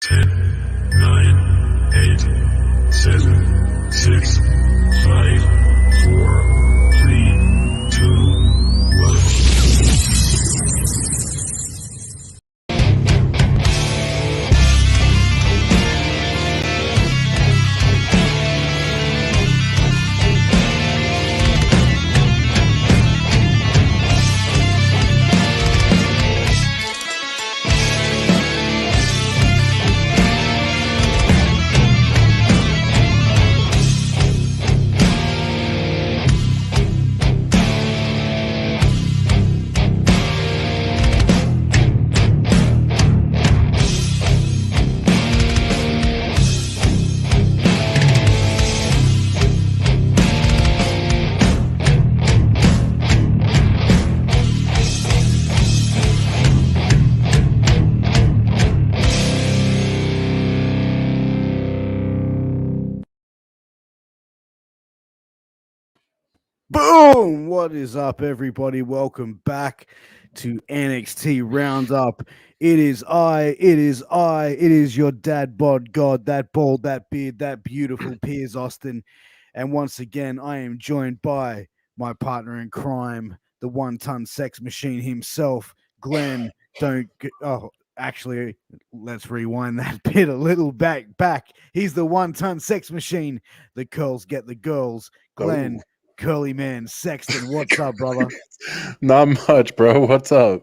10, 9, 8, 7, 6, 5, 4, 3, 2, 1. Boom! What is up, everybody? Welcome back to NXT Round Up. It is your dad bod god, that bald, that beard, that beautiful Piers Austin. And once again, I am joined by my partner in crime, the one-ton sex machine himself, Glen. Actually, let's rewind that bit a little back. He's the one-ton sex machine. The curls get the girls. Glen. Curly Man Sexton, what's up, brother? Not much, bro. What's up?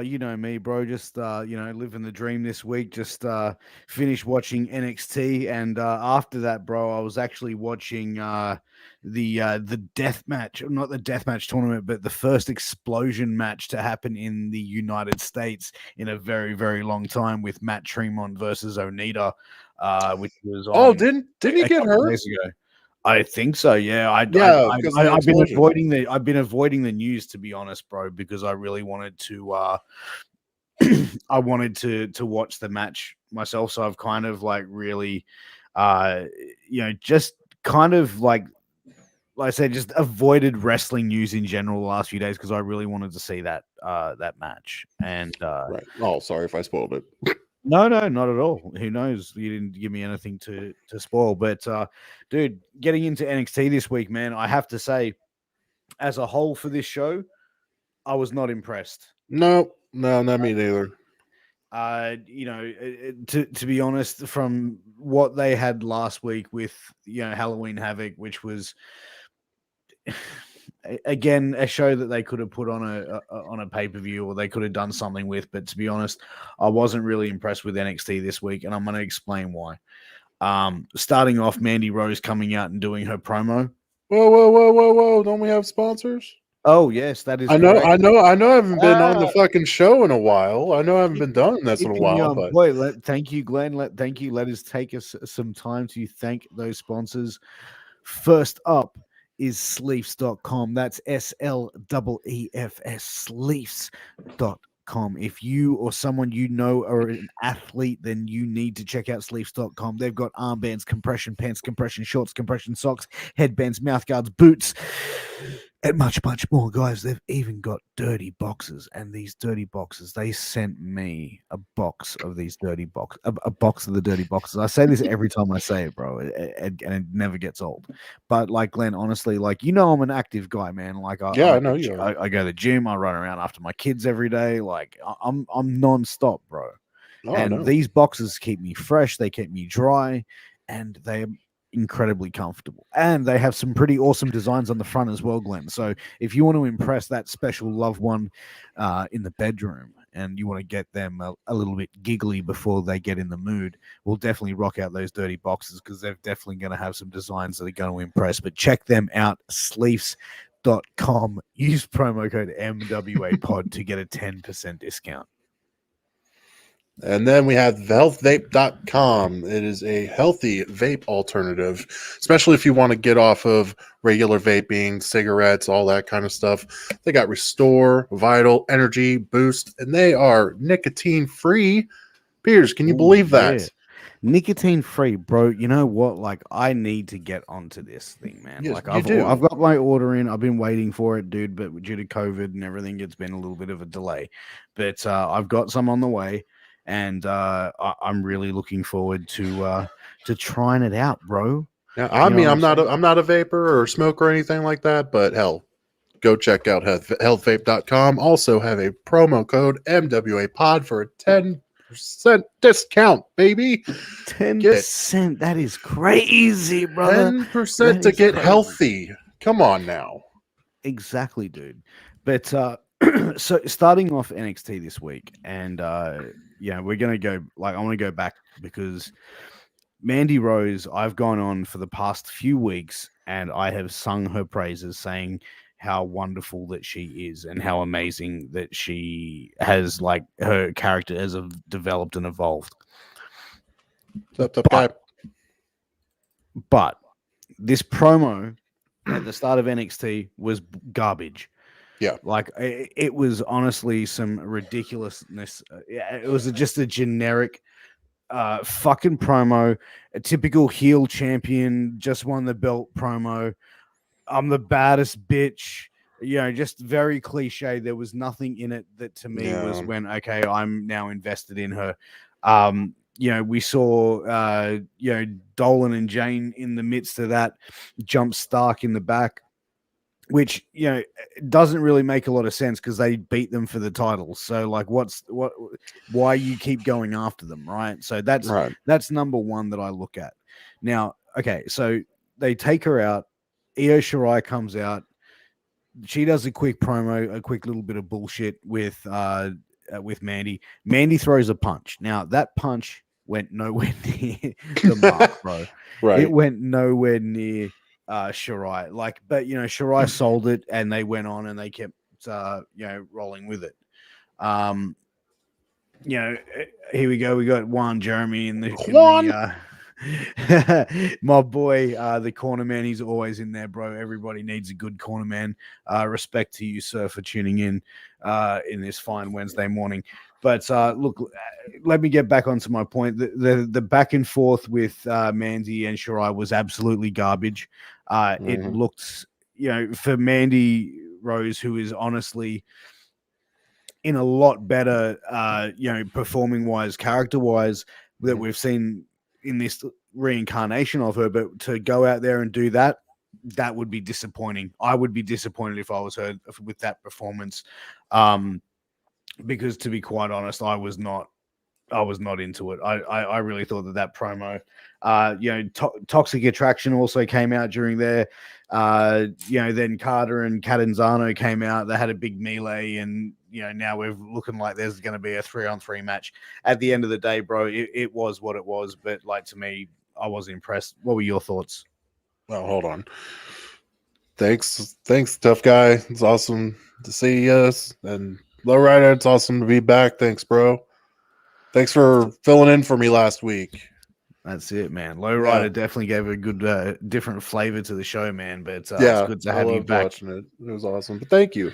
You know me, bro. Just living the dream this week. Just finished watching NXT, and after that, bro, I was actually watching the death match, not the death match tournament, but the first explosion match to happen in the United States in a very, very long time with Matt Tremont versus Onita, which was didn't he get hurt? Days ago. I think so. Yeah, I've been avoiding the news, to be honest, bro, because I really wanted to. I wanted to watch the match myself, so I've kind of like really, just kind of like I said, just avoided wrestling news in general the last few days because I really wanted to see that match. And right. Oh, sorry if I spoiled it. No, not at all. Who knows? You didn't give me anything to spoil. But, dude, getting into NXT this week, man, I have to say, as a whole for this show, I was not impressed. No, not me neither. To be honest, from what they had last week with, Halloween Havoc, which was... again, a show that they could have put on a pay-per-view or they could have done something with, but to be honest, I wasn't really impressed with NXT this week, and I'm going to explain why. Starting off, Mandy Rose coming out and doing her promo. Whoa! Don't we have sponsors? Oh yes, that is. I know. I haven't been on the fucking show in a while. I know I haven't been doing this in a while. But thank you, Glenn. Thank you. Let us take us some time to thank those sponsors. First up is Sleefs.com. That's SLEEFS, Sleefs.com. If you or someone you know are an athlete, then you need to check out Sleefs.com. They've got armbands, compression pants, compression shorts, compression socks, headbands, mouthguards, boots, and much, much more, guys. They've even got dirty boxes, and these dirty boxes, they sent me a box of these dirty boxes, a box of the dirty boxes. I say this every time I say it, bro, and it never gets old. But like, Glenn, honestly, like, I'm an active guy, man. Like, I know you are. I go to the gym, I run around after my kids every day. Like, I'm non-stop, bro. These boxes keep me fresh, they keep me dry, and they're incredibly comfortable, and they have some pretty awesome designs on the front as well, Glenn. So if you want to impress that special loved one in the bedroom and you want to get them a little bit giggly before they get in the mood, we'll definitely rock out those dirty boxes because they're definitely going to have some designs that are going to impress. But check them out, sleeves.com. Use promo code MWAPOD to get a 10% discount. And then we have healthvape.com. It is a healthy vape alternative, especially if you want to get off of regular vaping, cigarettes, all that kind of stuff. They got Restore, Vital, Energy, Boost, and they are nicotine-free. Piers, can you believe that? Yeah. Nicotine free, bro. You know what? Like, I need to get onto this thing, man. Yes, like, I've got my order in. I've been waiting for it, dude. But due to COVID and everything, it's been a little bit of a delay. But I've got some on the way, and I'm really looking forward to trying it out, bro. Yeah, I You know mean, what I'm not saying? I'm not a vapor or smoker or anything like that, but hell, go check out healthvape.com. Also have a promo code MWA Pod for a 10% discount, baby. Get it. 10%. That is crazy, brother. 10% That to is get crazy. healthy. Come on now. Exactly, dude. But so starting off NXT this week, and yeah, we're gonna go like I want to go back because Mandy Rose, I've gone on for the past few weeks and I have sung her praises, saying how wonderful that she is and how amazing that she has, like, her character has developed and evolved. Tough guy. But this promo at the start of NXT was garbage. Yeah. Like it was honestly some ridiculousness. It was just a generic fucking promo, a typical heel champion just won the belt promo. I'm the baddest bitch. You know, just very cliche. There was nothing in it that to me was when, okay, I'm now invested in her. You know, we saw you know, Dolan and Jane in the midst of that, jump Stark in the back, which, you know, doesn't really make a lot of sense because they beat them for the titles. So like why you keep going after them, right? So that's number one that I look at. Now, okay, so they take her out. Io Shirai comes out. She does a quick promo, a quick little bit of bullshit with Mandy. Mandy throws a punch. Now that punch went nowhere near the mark, bro. Right. It went nowhere near Shirai. Like, but you know, Shirai sold it, and they went on and they kept you know, rolling with it. You know, here we go. We got Juan Jeremy in the my boy, the corner man. He's always in there, bro. Everybody needs a good corner man. Respect to you, sir, for tuning in this fine Wednesday morning. But look, let me get back onto my point. The back and forth with Mandy and Shirai was absolutely garbage. It looked, you know, for Mandy Rose, who is honestly in a lot better, you know, performing wise, character wise, that we've seen in this reincarnation of her. But to go out there and do that, that would be disappointing. I would be disappointed if I was her with that performance. Because to be quite honest, I was not into it. I really thought that promo, you know, Toxic Attraction also came out during there. You know, then Carter and Catanzano came out. They had a big melee, and you know, now we're looking like there's going to be a 3-on-3 match. At the end of the day, bro, it was what it was. But like, to me, I was impressed. What were your thoughts? Well, hold on. Thanks, tough guy. It's awesome to see us. And Lowrider, it's awesome to be back. Thanks, bro. Thanks for filling in for me last week. That's it, man. Lowrider definitely gave a good, different flavor to the show, man. But it's good to have you back. Watching it. It was awesome. But thank you.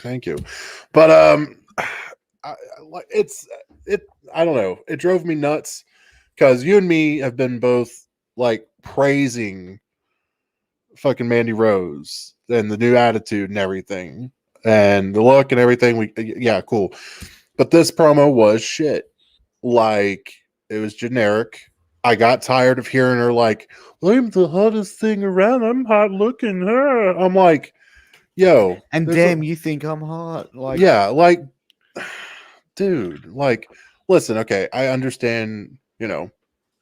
But I don't know. It drove me nuts because you and me have been both like praising fucking Mandy Rose and the new attitude and everything, and the look and everything. Cool. But this promo was shit. Like, it was generic. I got tired of hearing her like, I'm the hottest thing around. I'm hot looking. Her. I'm like, yo. And damn, you think I'm hot? Like, yeah, like, dude, like, listen, okay, I understand, you know,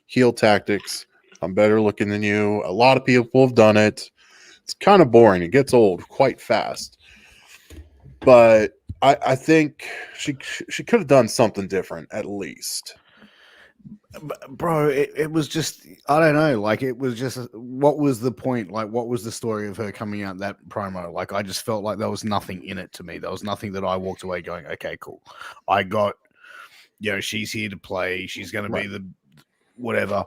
heel tactics. I'm better looking than you. A lot of people have done it. It's kind of boring. It gets old quite fast. But I think she could have done something different at least. Bro, it was just, I don't know, like, it was just, what was the point? Like, what was the story of her coming out that promo? Like, I just felt like there was nothing in it to me. There was nothing that I walked away going, okay, cool. I got, you know, she's here to play. She's going to be the whatever.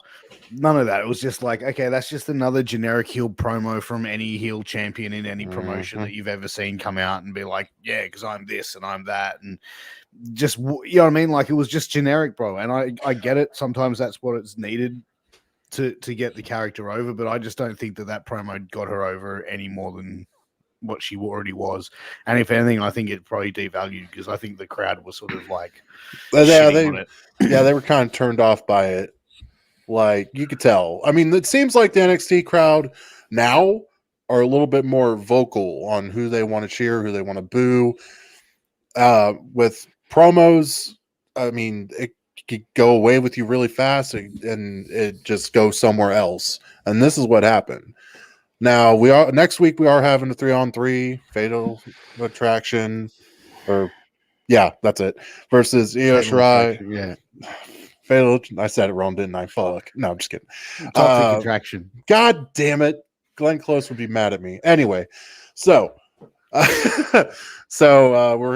None of that. It was just like, okay, that's just another generic heel promo from any heel champion in any promotion that you've ever seen come out and be like, yeah, because I'm this and I'm that. And just, you know what I mean? Like, it was just generic, bro. And I get it. Sometimes that's what it's needed to get the character over. But I just don't think that promo got her over any more than what she already was. And if anything, I think it probably devalued because I think the crowd was sort of like shitting on it. They were kind of turned off by it. Like you could tell. I mean, it seems like the NXT crowd now are a little bit more vocal on who they want to cheer, who they want to boo. With promos, I mean, it could go away with you really fast and it just goes somewhere else. And this is what happened. Now next week we are having a 3-on-3 Fatal Attraction, or that's it, versus Io Shirai. Yeah. Fatal. I said it wrong, didn't I? Fuck. No, I'm just kidding. Toxic Attraction. God damn it. Glenn Close would be mad at me. Anyway, so we're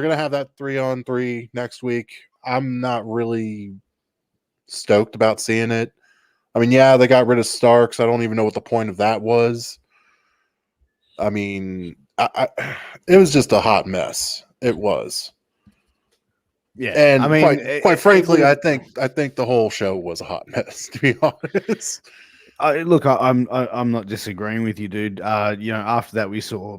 gonna have that 3-on-3 next week. I'm not really stoked about seeing it. I mean, they got rid of Starks. I don't even know what the point of that was. I mean, it was just a hot mess. It was. Yeah, and I mean, quite frankly, I think the whole show was a hot mess. To be honest, look, I'm not disagreeing with you, dude. After that, we saw,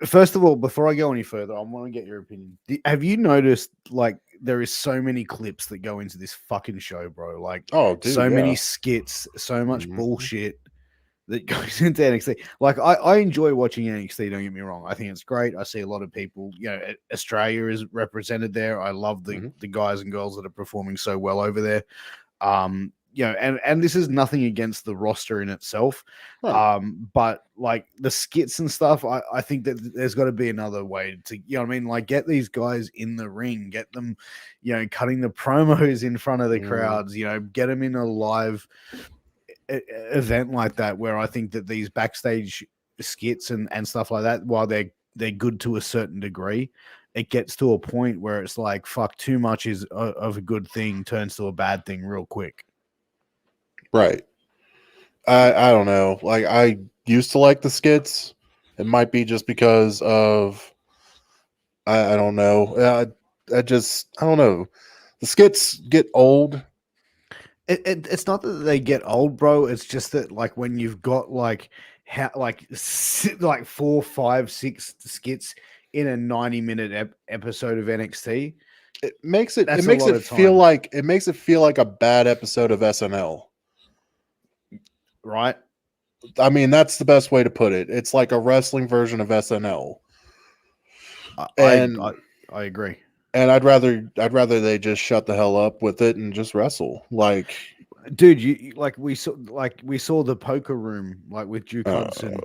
first of all, before I go any further, I want to get your opinion. Have you noticed, like, there is so many clips that go into this fucking show, bro? Like, so many skits, so much bullshit that goes into NXT. Like, I enjoy watching NXT, don't get me wrong. I think it's great. I see a lot of people, Australia is represented there. I love the guys and girls that are performing so well over there. And this is nothing against the roster in itself. But like the skits and stuff, I think that there's got to be another way to, like, get these guys in the ring, get them, cutting the promos in front of the crowds, get them in a live event like that, where I think that these backstage skits and stuff like that, while they're good to a certain degree, it gets to a point where it's like, fuck, too much of a good thing turns to a bad thing real quick. Right. I don't know. Like, I used to like the skits. It might be just because of I don't know. I don't know. The skits get old. It's not that they get old, bro. It's just that, like, when you've got like 4, 5, 6 skits in a 90-minute episode of NXT, it makes it feel like a bad episode of SNL. Right? I mean, that's the best way to put it. It's like a wrestling version of SNL. I agree. And I'd rather they just shut the hell up with it and just wrestle. Like, dude, we saw the poker room, like, with Duke Hudson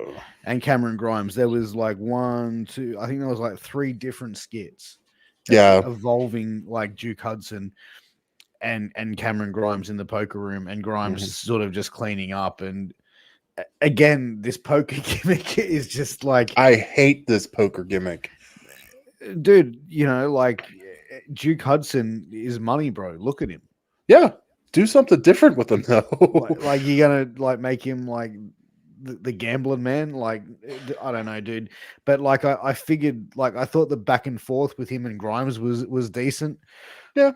and Cameron Grimes. There was like 1, 2, I think there was like 3 different skits. Evolving, like, Duke Hudson and Cameron Grimes in the poker room, and Grimes sort of just cleaning up. And again, this poker gimmick is just like, I hate this poker gimmick, dude. Like, Duke Hudson is money, bro. Look at him. Yeah, do something different with him, though. like you're gonna, like, make him like the gambling man. Like, I don't know, dude. But like, I figured, like, I thought the back and forth with him and Grimes was decent. Yeah.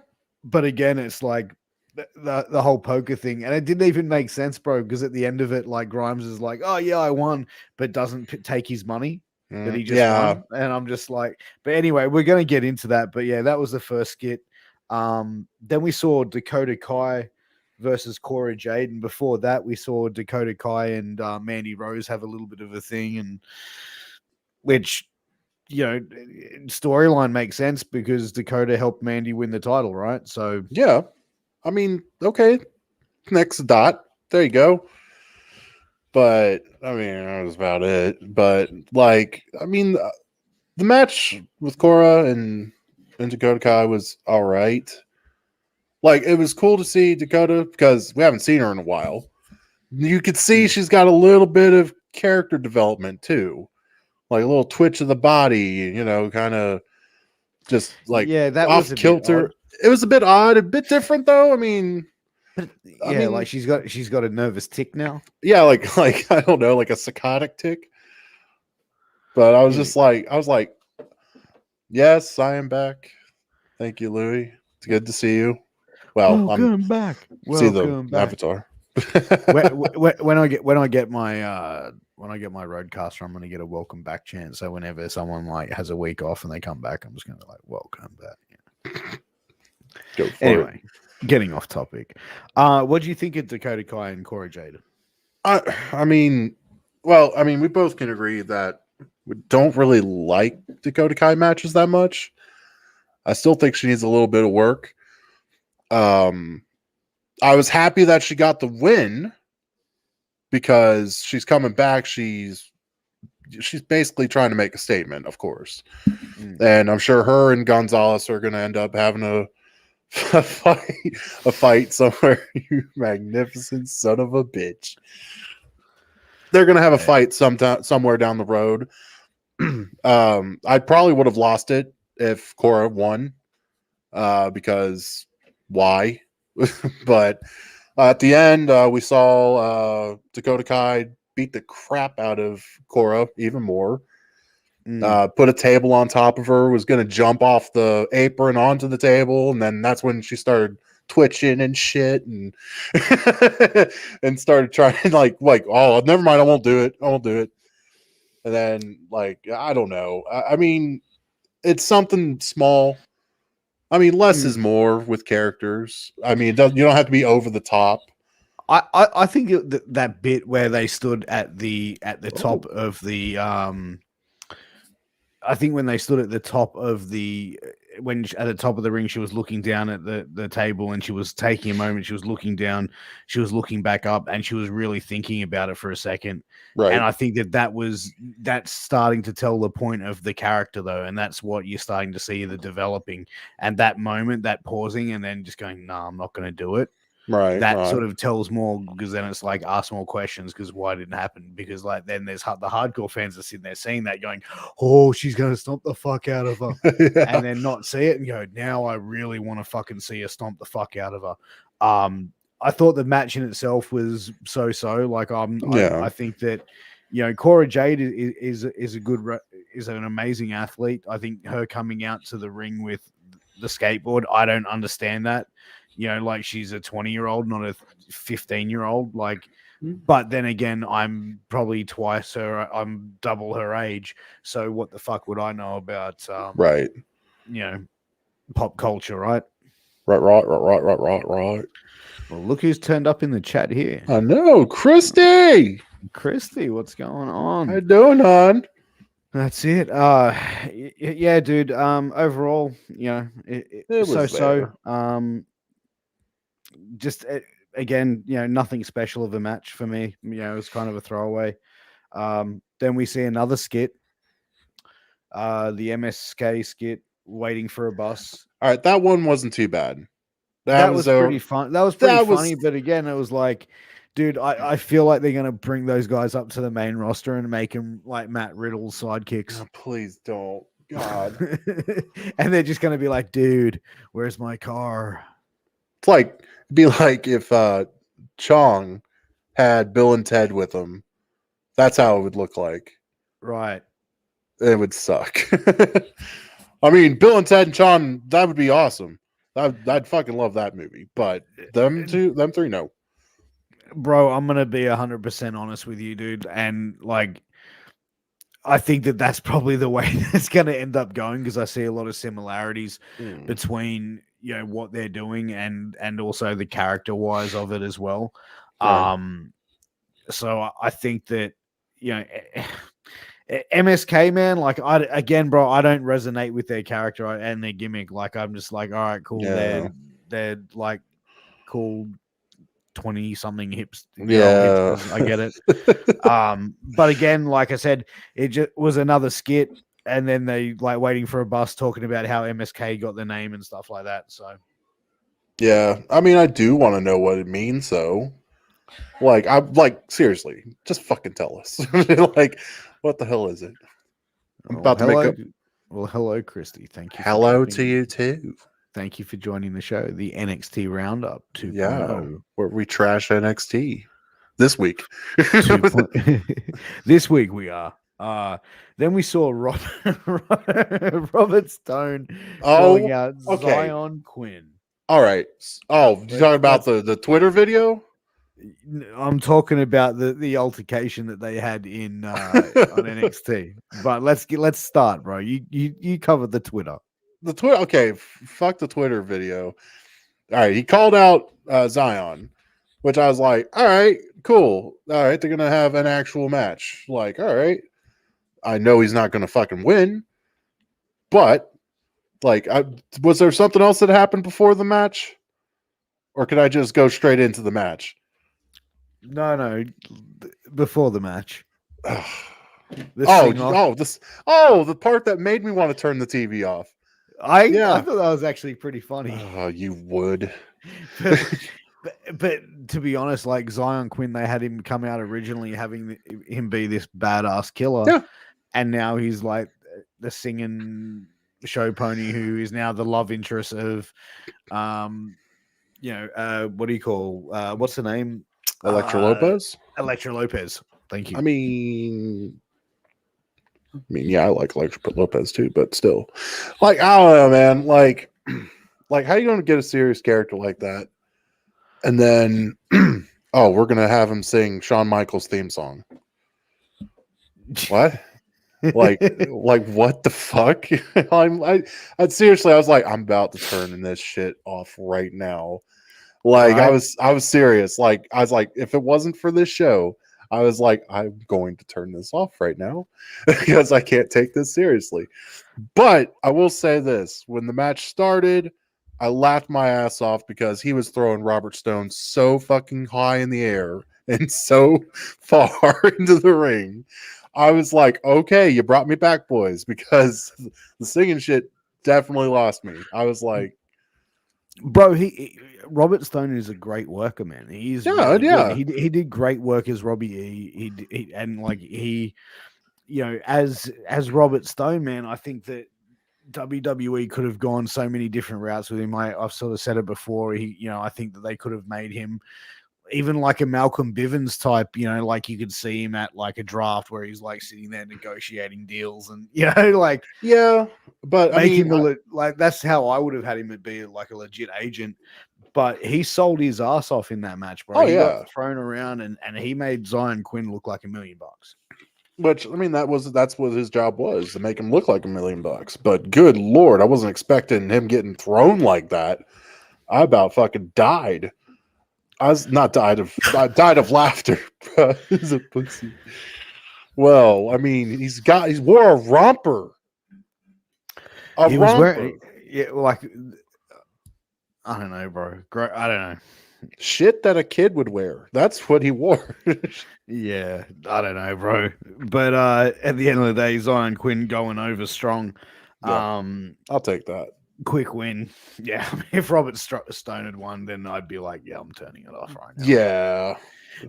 But again, it's like the whole poker thing, and it didn't even make sense, bro. Because at the end of it, like, Grimes is like, "Oh yeah, I won," but doesn't take his money that he just won. And I'm just like, but anyway, we're gonna get into that. But yeah, that was the first skit. Then we saw Dakota Kai versus Cora Jade, and before that, we saw Dakota Kai and Mandy Rose have a little bit of a thing, and which, storyline makes sense because Dakota helped Mandy win the title, right? So yeah, I mean, okay, next dot, there you go. But I mean, that was about it. But like, I mean, the match with Cora and Dakota Kai was all right. Like, it was cool to see Dakota because we haven't seen her in a while. You could see she's got a little bit of character development too. Like a little twitch of the body, kind of just like, that off kilter. It was a bit odd, a bit different though. I mean, like, she's got a nervous tick now. Yeah, like I don't know, like a psychotic tick. But I was just like, yes, I am back. Thank you, Louis. It's good to see you. Well, welcome back. See the avatar. when I get my roadcaster, I'm gonna get a welcome back chant. So whenever someone like has a week off and they come back, I'm just gonna be like welcome back. Go for Anyway, it. getting off topic. What do you think of Dakota Kai and Cora Jade? I mean, we both can agree that we don't really like Dakota Kai matches that much. I still think she needs a little bit of work. I was happy that she got the win because she's coming back. She's basically trying to make a statement, of course. And I'm sure her and Gonzalez are going to end up having a fight somewhere. You magnificent son of a bitch. They're going to have a fight somewhere down the road. I probably would have lost it if Cora won because why? But at the end, we saw Dakota Kai beat the crap out of Cora even more. Put a table on top of her, was going to jump off the apron onto the table, and then that's when she started twitching and shit and and started trying like oh, never mind, I won't do it. And then I don't know. I mean, it's something small. I mean, less is more with characters. I mean, you don't have to be over the top. I think that bit where they stood at the top of the I think when they stood at the top of the at the top of the ring, she was looking down at the table and she was taking a moment. She was looking down, she was looking back up, and she was really thinking about it for a second. Right. And I think that's starting to tell the point of the character though, and that's what you're starting to see the developing. And that moment, that pausing, and then just going, "No, I'm not going to do it." Right. That sort of tells more, because then it's like ask more questions because why didn't it happen? Because like then there's the hardcore fans are sitting there seeing that going, oh, she's gonna stomp the fuck out of her, Yeah. and then not see it and go, now I really want to fucking see her stomp the fuck out of her. I thought the match in itself was so. Like I think that Cora Jade is an amazing athlete. I think her coming out to the ring with the skateboard, I don't understand that. Like she's a 20-year-old, not a 15-year-old. Like, but then again, I'm probably twice her. I'm double her age. So what the fuck would I know about? Right. Pop culture, right? Right. Well, look who's turned up in the chat here. I know, Christy, what's going on? How you doing, hon? That's it. Yeah, dude. Overall, it was so. Just again, nothing special of a match for me. It was kind of a throwaway. Then we see another skit, the MSK skit, waiting for a bus. All right, that one wasn't too bad. That was pretty fun. That was pretty funny, but again, it was like, dude, I feel like they're gonna bring those guys up to the main roster and make them like Matt Riddle's sidekicks. Oh, please don't, God. And they're just gonna be like, dude, where's my car? It's like be like if Chong had Bill and Ted with him. That's how it would look like. Right. It would suck. I mean, Bill and Ted and Chong, that would be awesome. I'd fucking love that movie. But them three, no. Bro, I'm gonna be 100% honest with you, dude. And like, I think that's probably the way it's gonna end up going, because I see a lot of similarities between what they're doing and also the character wise of it as well. Right. So I think that MSK, man, like I don't resonate with their character and their gimmick. Like I'm just like, all right, cool. Yeah. They're like cool 20-something hips. Yeah, hipsters, I get it. But again, like I said, it just was another skit. And then they like waiting for a bus talking about how MSK got the name and stuff like that. So, yeah, I mean, I do want to know what it means. So, like, I'm like, seriously, just fucking tell us. Like, what the hell is it? I'm about to make up. Well, hello, Christy. Thank you. Hello to you too. Thank you for joining the show, the NXT Round Up 2.0. Yeah, where we trash NXT this week. This week we are. Then we saw Robert Stone calling out Zion Quinn. All right. Oh, you talking about the Twitter video? I'm talking about the altercation that they had in on NXT. But let's start, bro. You covered the Twitter. The Twitter, okay, fuck the Twitter video. All right, he called out Zion, which I was like, all right, cool. All right, they're gonna have an actual match. Like, all right, I know he's not gonna fucking win, but like, was there something else that happened before the match, or could I just go straight into the match? No, before the match. The the part that made me want to turn the TV off. I thought that was actually pretty funny. Oh, you would. but to be honest, like Zion Quinn, they had him come out originally having him be this badass killer. Yeah. And now he's like the singing show pony who is now the love interest of, what do you call, what's the name? Elektra Lopez? Elektra Lopez. Thank you. I mean, yeah, I like Elektra Lopez too, but still, like, I don't know, man. Like how are you going to get a serious character like that? And then, we're going to have him sing Shawn Michaels' theme song. What? like what the fuck? I seriously, I was like, I'm about to turn this shit off right now. Like, right. I was serious. Like, I was like, if it wasn't for this show, I was like, I'm going to turn this off right now because I can't take this seriously. But I will say this: when the match started, I laughed my ass off because he was throwing Robert Stone so fucking high in the air and so far into the ring. I was like, okay, you brought me back, boys, because the singing shit definitely lost me. I was like, bro, Robert Stone is a great worker, man. He's really good. He did great work as Robbie E. He as Robert Stone, man. I think that WWE could have gone so many different routes with him. I've sort of said it before. I think that they could have made him even like a Malcolm Bivens type, like you could see him at like a draft where he's like sitting there negotiating deals and, but make him like that's how I would have had him be like a legit agent. But he sold his ass off in that match, bro. He got thrown around and he made Zion Quinn look like $1 million. Which, I mean, that's what his job was, to make him look like $1 million. But good Lord, I wasn't expecting him getting thrown like that. I about fucking died. I died of laughter. He's a pussy. Well, I mean, he wore a romper. He was wearing, like, I don't know, bro. I don't know. Shit that a kid would wear. That's what he wore. Yeah, I don't know, bro. But at the end of the day, Zion Quinn going over strong. Yeah, I'll take that. Quick win. Yeah, if Robert Stone had won, then I'd be like, yeah, I'm turning it off right now. Yeah.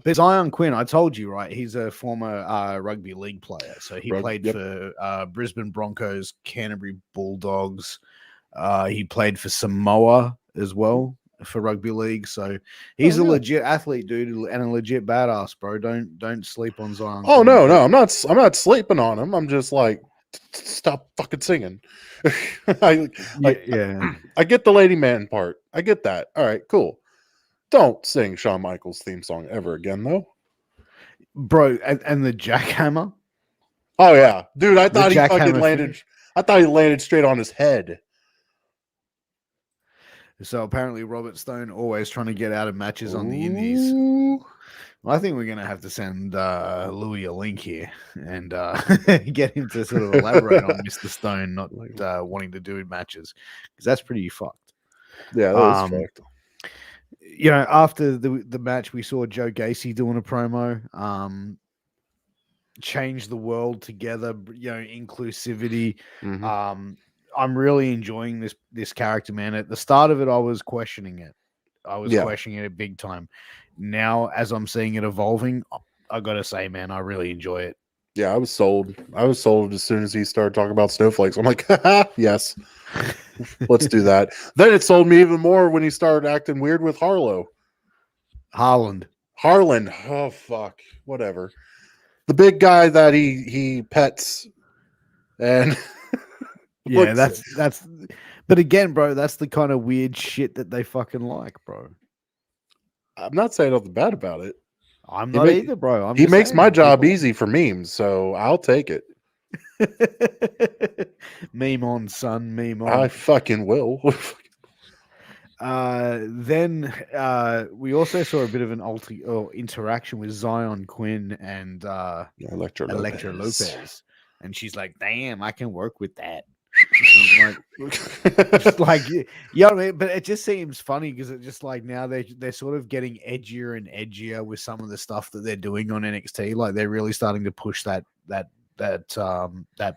But Zion Quinn, I told you, right? He's a former rugby league player. So he played for Brisbane Broncos, Canterbury Bulldogs. He played for Samoa as well for rugby league. So he's a legit athlete, dude, and a legit badass, bro. Don't sleep on Zion. Oh, no, I'm not sleeping on him. I'm just like, stop fucking singing. I get the lady man part. I get that. All right, cool. Don't sing Shawn Michaels' theme song ever again, though, bro. And the jackhammer. Oh yeah, dude. I thought he fucking landed. I thought he landed straight on his head. So apparently, Robert Stone always trying to get out of matches on the Indies. Well, I think we're going to have to send Louis a link here and get him to sort of elaborate on Mr. Stone not wanting to do matches, because that's pretty fucked. Yeah, that is fucked. After the match, we saw Joe Gacy doing a promo, change the world together, inclusivity. Mm-hmm. I'm really enjoying this character, man. At the start of it, I was questioning it. Questioning it big time. Now, as I'm seeing it evolving, I gotta say, man, I really enjoy it. Yeah, I was sold. as soon as he started talking about snowflakes. I'm like, yes, let's do that. Then it sold me even more when he started acting weird with Harland. Oh fuck, whatever. The big guy that he pets, and yeah, that's. But again, bro, that's the kind of weird shit that they fucking like, bro. I'm not saying nothing bad about it. I'm He not make- either, bro. I'm He just makes saying, my like, job people- easy for memes, so I'll take it. Meme on, son. Meme I on. fucking will. Then we also saw a bit of an interaction with Zion Quinn and Electra Electra Lopez. Lopez, and she's like, "Damn, I can work with that." I'm like, just like, you know what I mean? But it just seems funny because it just like now they're sort of getting edgier and edgier with some of the stuff that they're doing on NXT. Like they're really starting to push that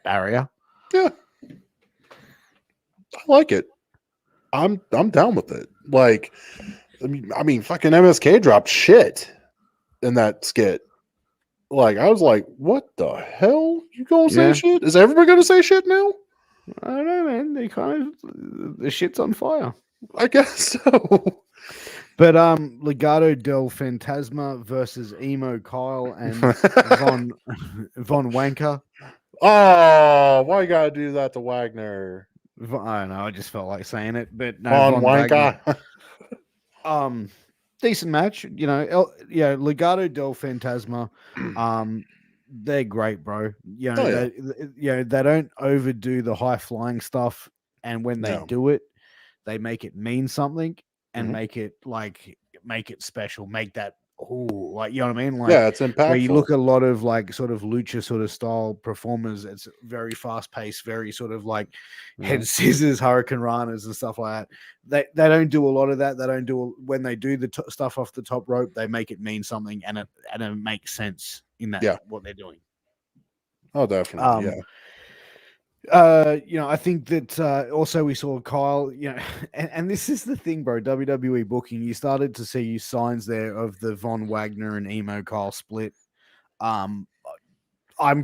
barrier. Yeah, I like it. I'm down with it. Like, I mean, fucking MSK dropped shit in that skit. Like, I was like, what the hell? You gonna say Yeah. shit? Is everybody gonna say shit now? I don't know, man. They kind of the shit's on fire. I guess so. But Legado del Fantasma versus Emo Kyle and Von Wanker. Oh, why you gotta do that to Wagner? I don't know. I just felt like saying it, but no, Von Wagner. Wanka. Decent match. You know, Legado del Fantasma. They're great, bro. You know, they don't overdo the high flying stuff, and when they do it, they make it mean something and make it special. Make that like, you know what I mean? Like, Yeah, it's impactful. where you look at a lot of like sort of lucha sort of style performers, it's very fast paced, very sort of like head scissors, hurricane ranas and stuff like that. They don't do a lot of that. They don't do when they do the stuff off the top rope, they make it mean something and it makes sense in that what they're doing. Oh, definitely. You know, I think that also we saw Kyle, you know, and this is the thing, bro. WWE booking, you started to see signs there of the Von Wagner and Emo Kyle split. I'm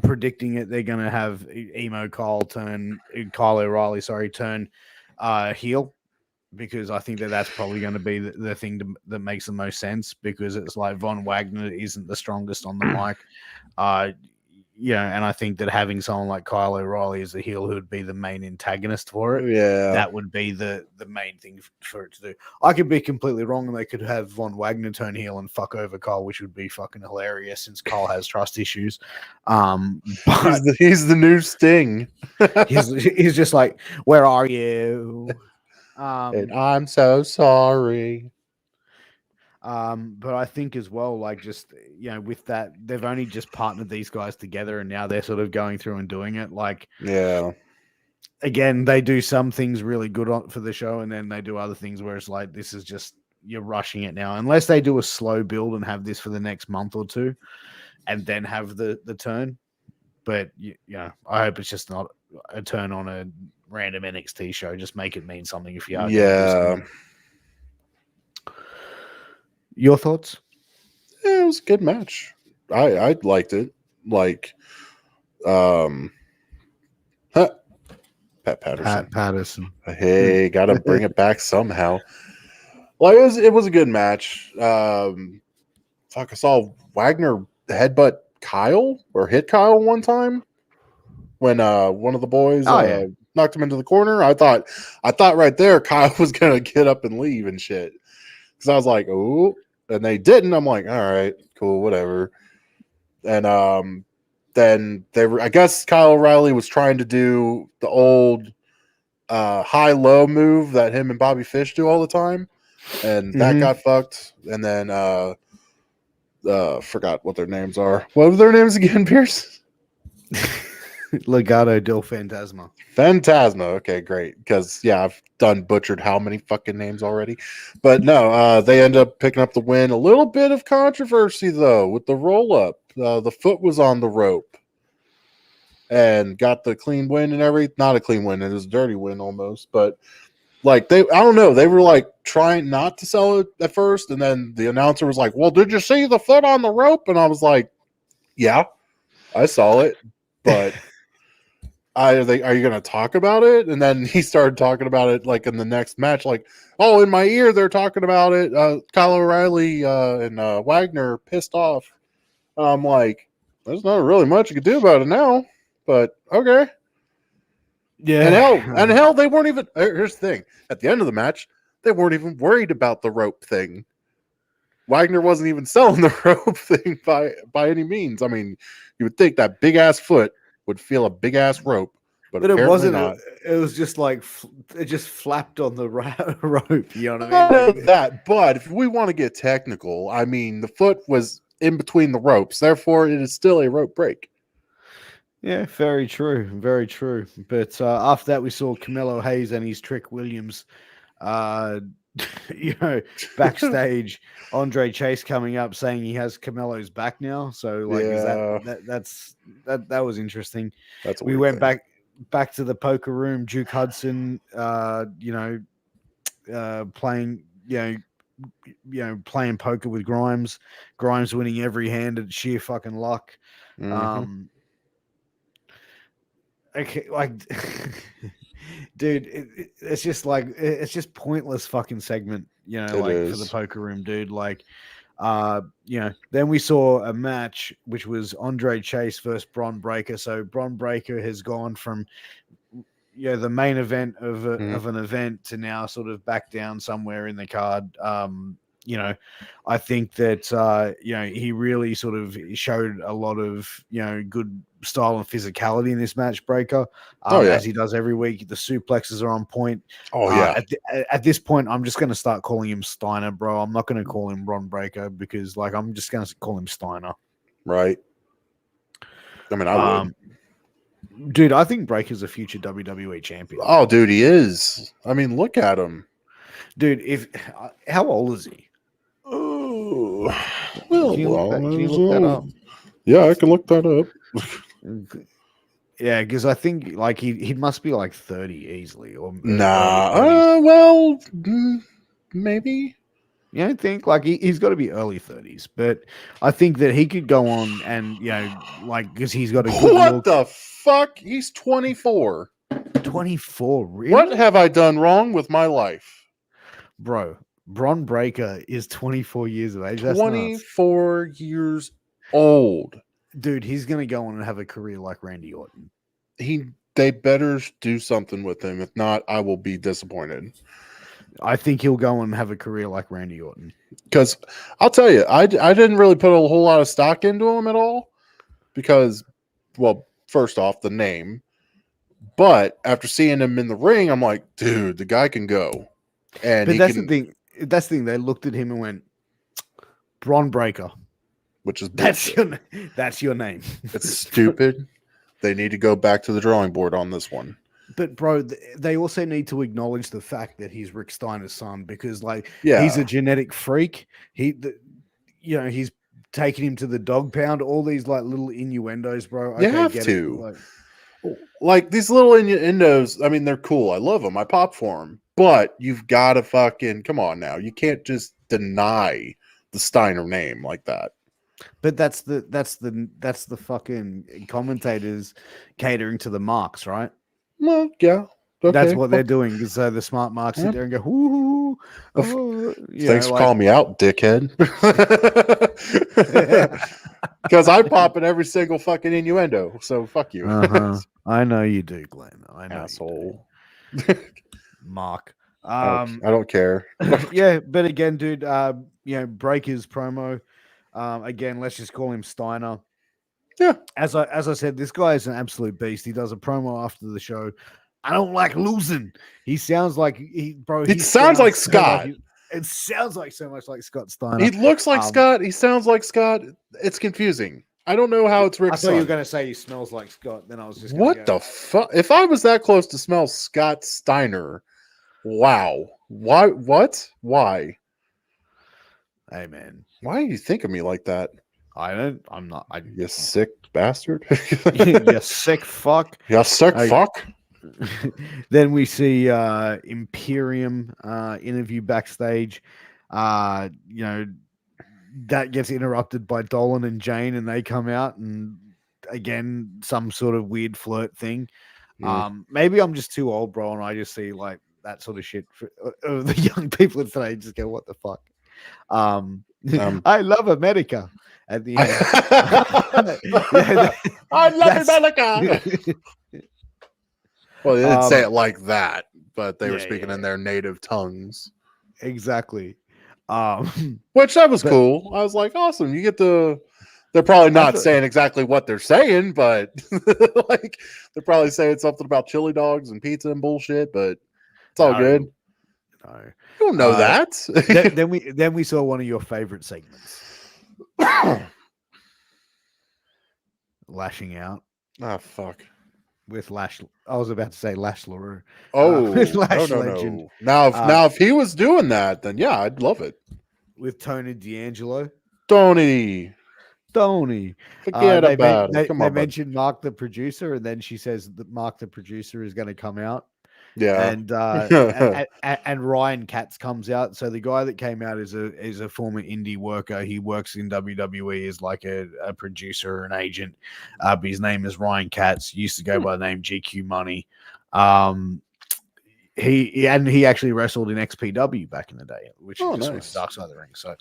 predicting it. They're going to have Emo Kyle turn heel, because I think that's probably going to be the thing that makes the most sense, because it's like Von Wagner isn't the strongest on the mic. And I think that having someone like Kyle O'Reilly as a heel who would be the main antagonist for it, that would be the main thing for it to do. I could be completely wrong, and they could have Von Wagner turn heel and fuck over Kyle, which would be fucking hilarious since Kyle has trust issues. But he's the new Sting. he's just like, where are you? And I'm so sorry. But I think as well, like, just, you know, with that, they've only just partnered these guys together, and now they're sort of going through and doing it. Like, again, they do some things really good for the show, and then they do other things where it's like, this is just, you're rushing it now. Unless they do a slow build and have this for the next month or two, and then have the turn. But I hope it's just not a turn on a random NXT show. Just make it mean something if you are. Yeah. Your thoughts? Yeah, it was a good match. I liked it. Like, Pat Patterson. Hey, gotta bring it back somehow. Well, it was a good match. I saw Wagner headbutt Kyle or hit Kyle one time when one of the boys knocked him into the corner. I thought right there Kyle was gonna get up and leave and shit. Because I was like, oh, and they didn't. I'm like, all right, cool, whatever. And then I guess Kyle O'Reilly was trying to do the old high-low move that him and Bobby Fish do all the time. And that got fucked. And then forgot what their names are. What were their names again, Piers? Legado del Fantasma. Fantasma. Okay, great. Because, I've done butchered how many fucking names already. But no, they end up picking up the win. A little bit of controversy, though, with the roll-up. The foot was on the rope. And got the clean win and everything. Not a clean win. It was a dirty win almost. But, like, I don't know. They were, like, trying not to sell it at first. And then the announcer was like, well, did you see the foot on the rope? And I was like, yeah, I saw it. But... are you going to talk about it? And then he started talking about it like in the next match, like, oh, in my ear, they're talking about it. Kyle O'Reilly and Wagner pissed off. I'm like, there's not really much you can do about it now, but okay. Yeah. And hell, they weren't even, here's the thing. At the end of the match, they weren't even worried about the rope thing. Wagner wasn't even selling the rope thing by any means. I mean, you would think that big ass foot would feel a big ass rope, but it apparently wasn't. not. It was just like it just flapped on the rope. You know what I I know mean? Like, that, but if we want to get technical, I mean, the foot was in between the ropes, therefore it is still a rope break. yeah, very true, very true. But after that, we saw Camelo Hayes and his Trick Williams. Backstage, Andre Chase coming up saying he has Camelo's back now. So, like, is Yeah. that was interesting. That's a We weird went thing. back to the poker room. Duke Hudson, playing, playing poker with Grimes. Grimes winning every hand at sheer fucking luck. Mhm. Okay, like, dude, it's just like it's just pointless fucking segment, It for the is. poker room, dude. Like, then we saw a match which was Andre Chase versus Bron Breakker. So Bron Breakker has gone from the main event of Mhm. an event to now sort of back down somewhere in the card. I think that he really sort of showed a lot of good style and physicality in this match, Breaker. Oh, yeah. As he does every week. The suplexes are on point. Oh, yeah. At this point, I'm just going to start calling him Steiner, bro. I'm not going to call him Ron Breaker because, like, I'm just going to call him Steiner. Right. I mean, I would. Dude, I think Breaker's a future WWE champion. Oh, dude, he is. I mean, look at him. Dude, how old is he? Oh, Can you look that up? Yeah, I can look that up. Yeah, because I think like he must be like 30 easily. Or Nah. Maybe. You don't think like he's got to be early 30s, but I think that he could go on and because he's got a good What look. the fuck? He's 24. 24, really? What have I done wrong with my life? Bro, Bron Breakker is 24 years of age. That's 24 years old. Dude, he's gonna go on and have a career like Randy Orton. They better do something with him. If not, I will be disappointed. I think he'll go on and have a career like Randy Orton. Because I'll tell you, I didn't really put a whole lot of stock into him at all. Because, well, first off, the name. But after seeing him in the ring, I'm like, dude, the guy can go. And but the thing. That's the thing. They looked at him and went, Bron Breakker. Which is that's your name. It's stupid. They need to go back to the drawing board on this one. But bro, they also need to acknowledge the fact that he's Rick Steiner's son because, like, he's a genetic freak. He's taking him to the dog pound. All these like little innuendos, bro. You have to. Like these little innuendos. I mean, they're cool. I love them. I pop for them. But you've got to fucking come on now. You can't just deny the Steiner name like that. But that's the fucking commentators catering to the marks, right? Well, yeah. Okay. That's what they're doing. So the smart marks sit there and go, "Ooh, thanks for calling me out, dickhead." Because I pop in every single fucking innuendo. So fuck you. I know you do, Glenn. I know, asshole. Mark. I don't care. Yeah, but again, dude, Breaker's promo. Again, let's just call him Steiner. Yeah. As I said, this guy is an absolute beast. He does a promo after the show. I don't like losing. He sounds like He sounds like Scott. It sounds like so much like Scott Steiner. He looks like Scott. He sounds like Scott. It's confusing. I don't know how it's Rick's son. I thought you were going to say he smells like Scott. Then I was just what the fuck? If I was that close to smell Scott Steiner, wow. Why? What? Why? Hey man, why do you think of me like that? I'm not. You sick bastard. You sick fuck. You sick fuck. Then we see Imperium interview backstage. That gets interrupted by Dolan and Jane, and they come out and again some sort of weird flirt thing. Maybe I'm just too old, bro, and I just see like that sort of shit. The young people of today just go, "What the fuck?" I love America. At the end, I love America. Well, they didn't say it like that, but they were speaking in their native tongues. Exactly. Which that was But- cool. I was like, awesome. You get to. They're probably not thought- saying exactly what they're saying, but like they're probably saying something about chili dogs and pizza and bullshit. But it's all good. No. You don't know that. then we saw one of your favorite segments, lashing out Ah, fuck. with Lash. I was about to say Lash LaRue. Oh, with Lash no. Legend. Now, if he was doing that, then yeah, I'd love it. With Tony D'Angelo. Tony, They forget about it. Come they on, bud. mentioned Mark the producer, and then she says that Mark the producer is going to come out. Yeah, And Ryan Katz comes out. So the guy that came out is a former indie worker. He works in WWE as like a producer, an agent. But his name is Ryan Katz. He used to go by the name GQ Money. He actually wrestled in XPW back in the day, which is just nice. Dark Side of the Ring. So,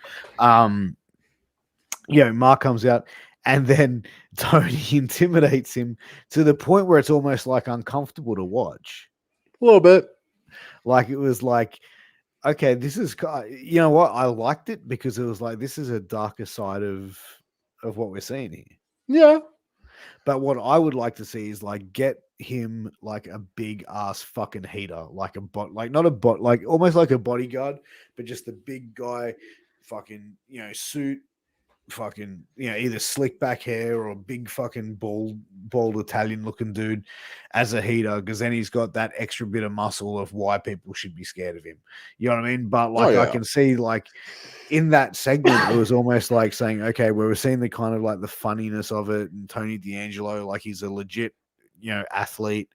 Mark comes out, and then Tony intimidates him to the point where it's almost like uncomfortable to watch. a little bit. Like it was like, okay, this is, you know what? I liked it because it was like, this is a darker side of what we're seeing here. Yeah, But what I would like to see is like get him like a big ass fucking heater, like a bot, like not a bot, like almost like a bodyguard, but just the big guy, fucking, suit, fucking, either slick back hair or a big fucking bald Italian looking dude as a heater, because then he's got that extra bit of muscle of why people should be scared of him. You know what I mean? But like I can see like in that segment, it was almost like saying, okay, we were seeing the kind of like the funniness of it, and Tony D'Angelo, like he's a legit, athlete,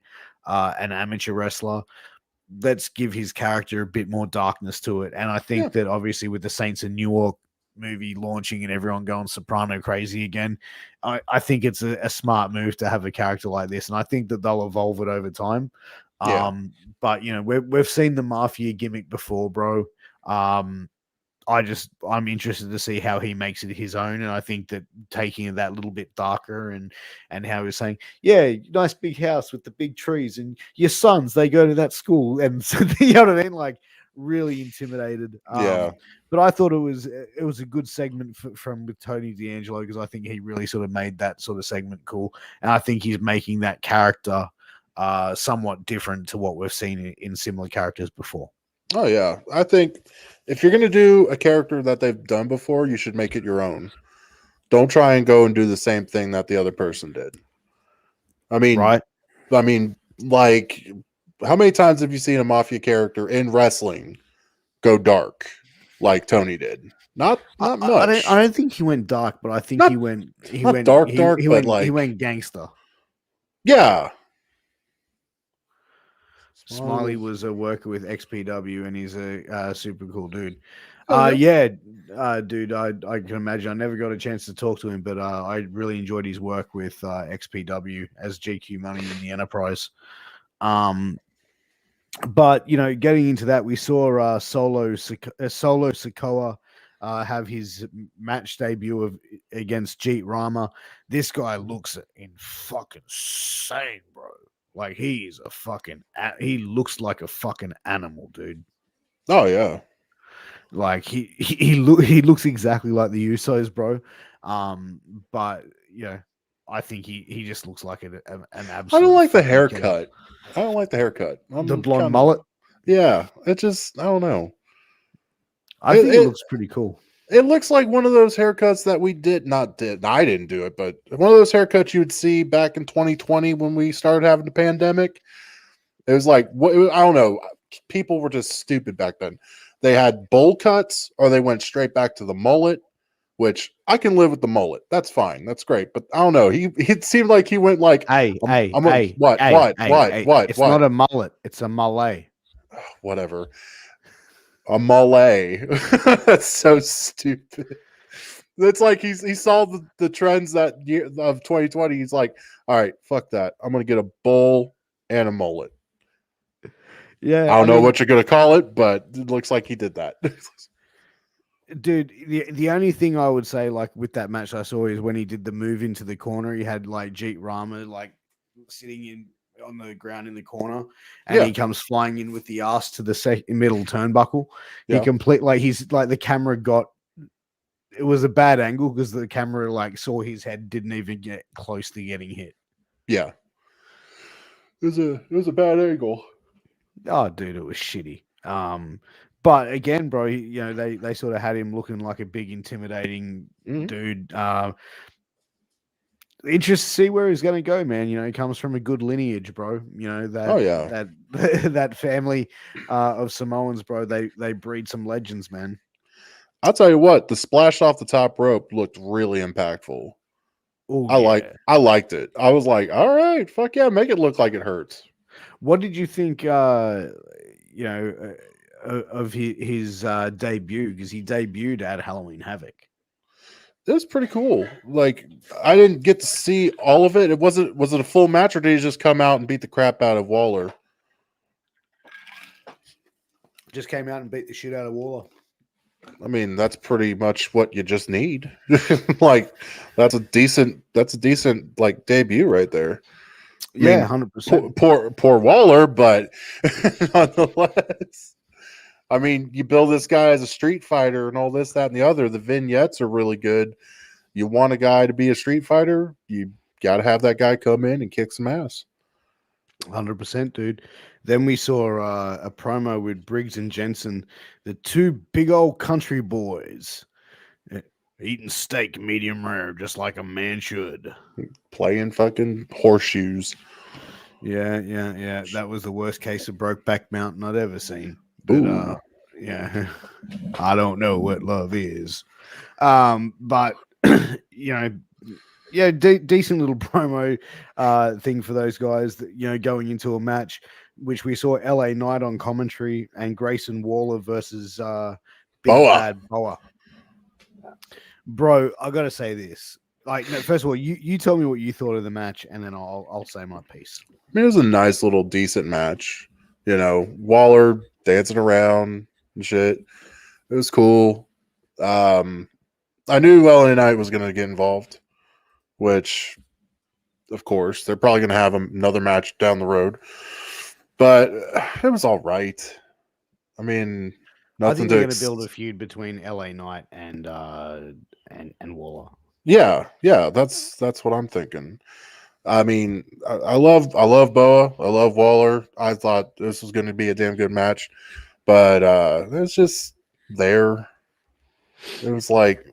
an amateur wrestler. Let's give his character a bit more darkness to it. And I think that obviously with the Saints of Newark movie launching and everyone going soprano crazy again, I think it's a smart move to have a character like this, and I think that they'll evolve it over time. But we've seen the mafia gimmick before, bro. I'm interested to see how he makes it his own, and I think that taking it that little bit darker and how he's saying, yeah, nice big house with the big trees, and your sons, they go to that school, and you know what I mean, like really intimidated. But I thought it was a good segment from with Tony D'Angelo, because I think he really sort of made that sort of segment cool, and I think he's making that character somewhat different to what we've seen in similar characters before. Oh yeah, I think if you're gonna do a character that they've done before, you should make it your own. Don't try and go and do the same thing that the other person did. I mean, right? I mean, like, how many times have you seen a mafia character in wrestling go dark like Tony did? Not much. I don't think he went dark, but I think he went dark, but like he went gangster. Yeah. Smiley was a worker with XPW, and he's a super cool dude. Dude, I can imagine. I never got a chance to talk to him, but I really enjoyed his work with XPW as GQ Money in the Enterprise. But getting into that, we saw Solo Sikoa have his match debut against Jeet Rama. This guy looks fucking insane, bro. Like he looks like a fucking animal, dude. Oh yeah. Like he looks exactly like the Usos, bro. But I think he just looks like an absolute. I don't like the haircut. I don't like the haircut. The blonde mullet. Yeah, it just I don't know. I think it looks pretty cool. It looks like one of those haircuts that I didn't do it, but one of those haircuts you would see back in 2020 when we started having the pandemic. It was like, I don't know. People were just stupid back then. They had bowl cuts or they went straight back to the mullet, which I can live with the mullet. That's fine. That's great. But I don't know. It seemed like he went like, what? It's not a mullet. It's a mullet. Whatever. A mullet. That's so stupid. It's like he saw the trends that year of 2020. He's like, all right, fuck that. I'm gonna get a bowl and a mullet. Yeah, I don't know what you're gonna call it, but it looks like he did that. Dude, the only thing I would say, like with that match I saw, is when he did the move into the corner, he had like Jeet Rama like sitting on the ground in the corner, and he comes flying in with the ass to the middle turnbuckle. He he's like the camera got. It was a bad angle because the camera like saw his head, didn't even get close to getting hit. Yeah, it was a bad angle. Oh, dude, it was shitty. But again, bro, they sort of had him looking like a big, intimidating dude. Interested to see where he's going to go, man. He comes from a good lineage, bro. That family of Samoans, bro. They breed some legends, man. I'll tell you what, the splash off the top rope looked really impactful. Ooh, I liked it. I was like, all right, fuck yeah, make it look like it hurts. What did you think? Of his debut, because he debuted at Halloween Havoc. It was pretty cool. Like, I didn't get to see all of it. Was it a full match, or did he just come out and beat the crap out of Waller? Just came out and beat the shit out of Waller. I mean, that's pretty much what you just need. Like, that's a decent like debut right there. Yeah, 100%. Poor Waller, but nonetheless. I mean, you build this guy as a street fighter and all this, that, and the other. The vignettes are really good. You want a guy to be a street fighter, you got to have that guy come in and kick some ass. 100%, dude. Then we saw a promo with Briggs and Jensen, the two big old country boys, eating steak medium rare, just like a man should. Playing fucking horseshoes. Yeah. That was the worst case of Brokeback Mountain I'd ever seen. But yeah, I don't know what love is. But decent little promo thing for those guys that, going into a match, which we saw LA Knight on commentary and Grayson Waller versus Big Bad Boa. Bro, I gotta say this. Like, no, first of all, you tell me what you thought of the match, and then I'll say my piece. I mean, it was a nice little decent match. Waller dancing around and shit. It was cool. I knew LA Knight was going to get involved, which, of course, they're probably going to have another match down the road. But it was all right. I mean, nothing. I think they're going to build a feud between LA Knight and Waller. Yeah, that's what I'm thinking. I mean, I love Boa. I love Waller. I thought this was going to be a damn good match, but it's just there. It was like,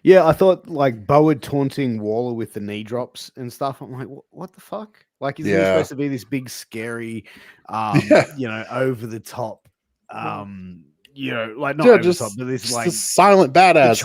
yeah, I thought like Boa taunting Waller with the knee drops and stuff. I'm like, what the fuck? Like, is he supposed to be this big, scary, over the top, like not over the top, but this like silent badass,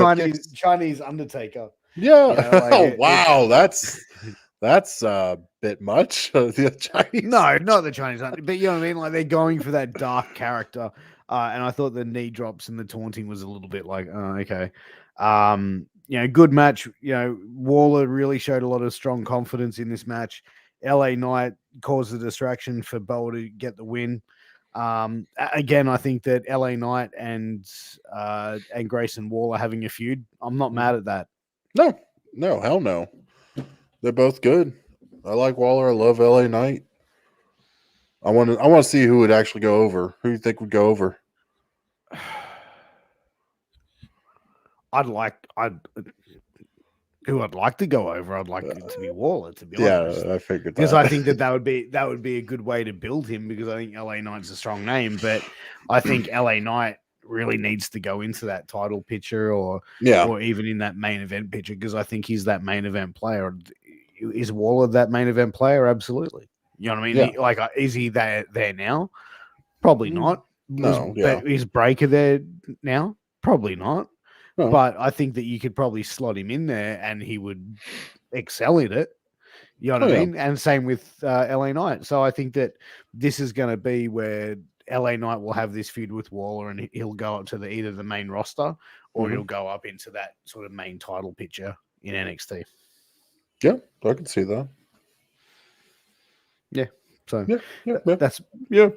Chinese Undertaker. Yeah. Oh wow, that's a bit much. The Chinese. No, not the Chinese, but you know what I mean. Like, they're going for that dark character, and I thought the knee drops and the taunting was a little bit like, oh, okay. Good match. Waller really showed a lot of strong confidence in this match. LA Knight caused a distraction for Boa to get the win. Again, I think that LA Knight and Grayson Waller having a feud. I'm not mad at that. No, hell no. They're both good. I like Waller. I love LA Knight. I want to see who would actually go over. Who do you think would go over? Who I'd like to go over. I'd like it to be Waller, to be honest. Yeah, I figured that. Because I think that would be a good way to build him, because I think LA Knight's a strong name, but I think LA Knight really needs to go into that title picture or even in that main event picture, because I think he's that main event player. Is Waller that main event player? Absolutely. You know what I mean? Yeah. Is he there now? Probably not. No. But is Breaker there now? Probably not. No. But I think that you could probably slot him in there and he would excel at it. You know what I mean? And same with LA Knight. So I think that this is going to be where LA Knight will have this feud with Waller, and he'll go up to either the main roster or he'll go up into that sort of main title picture in NXT. Yeah, I can see that. Yeah. So that's yep.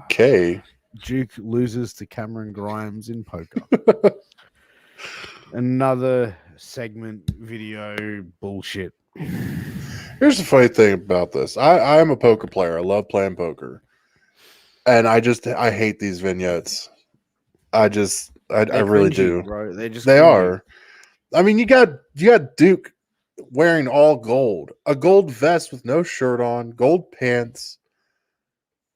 Okay. Duke loses to Cameron Grimes in poker. Another segment video bullshit. Here's the funny thing about this. I am a poker player. I love playing poker. And I hate these vignettes. I They're really cringy, do. bro. They're just They cringy. are. I mean, you got Duke wearing all gold, a gold vest with no shirt on, gold pants.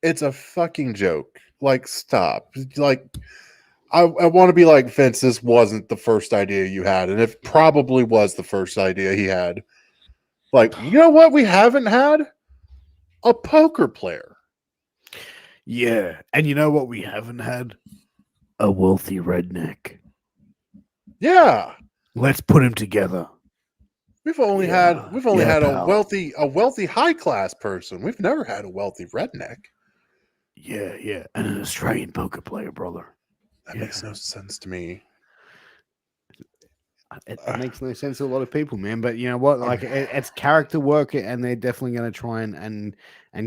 It's a fucking joke. Like, stop. Like, I want to be like, Vince, this wasn't the first idea you had, and it probably was the first idea he had. Like, you know what we haven't had? A poker player. Yeah, and you know what we haven't had? A wealthy redneck. Yeah. Let's put him together. We've only Yeah. had pal. a wealthy high class person. We've never had a wealthy redneck. Yeah, and an Australian poker player, brother. That makes no sense to me. It makes no sense to a lot of people, man. But you know what? Like, it's character work, and they're definitely going to try and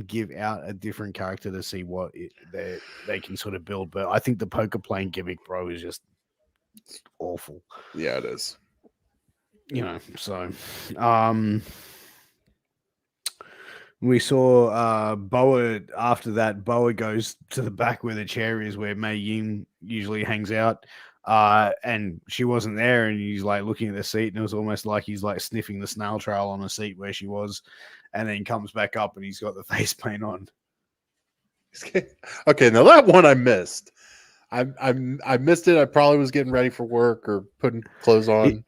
give out a different character to see what they can sort of build. But I think the poker playing gimmick, bro, is just awful. Yeah, it is. You know, so we saw Boa. After that, Boa goes to the back where the chair is, where Mei Ying usually hangs out. And she wasn't there, and he's like looking at the seat, and it was almost like he's like sniffing the snail trail on the seat where she was, and then comes back up and he's got the face paint on. Okay, now that one I missed. I missed it. I probably was getting ready for work or putting clothes on